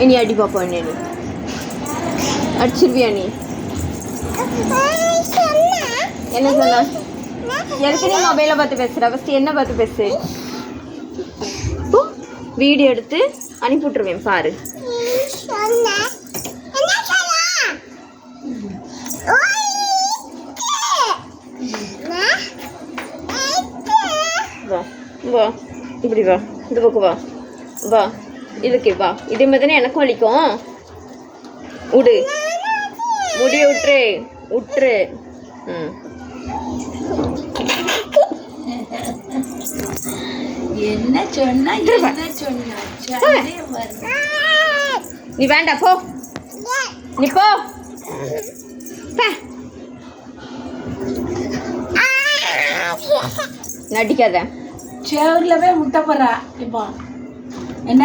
இனி அடி பாப்பா என்ன நீ அடிச்சிருவியா நீ என்ன சொன்ன எதுக்கு நீ மொபைலை பார்த்து பேசுகிற ஃபஸ்ட்டு என்ன பார்த்து பேசு வீடியோ எடுத்து அனுப்பிவிட்ருவேன் பாரு வா வா இப்படி வா இந்த பக்கம் வா வா இதுக்கு வா இதே மாதிரி தானே எனக்கும் வலிக்கும் விடு முடிய விட்டுரு விட்டுரு ம் என்ன சொன்னா நீ வேண்டாம் போ நீ போ நடிக்காத செவர்ல போய் முட்டை போறா இப்போ என்ன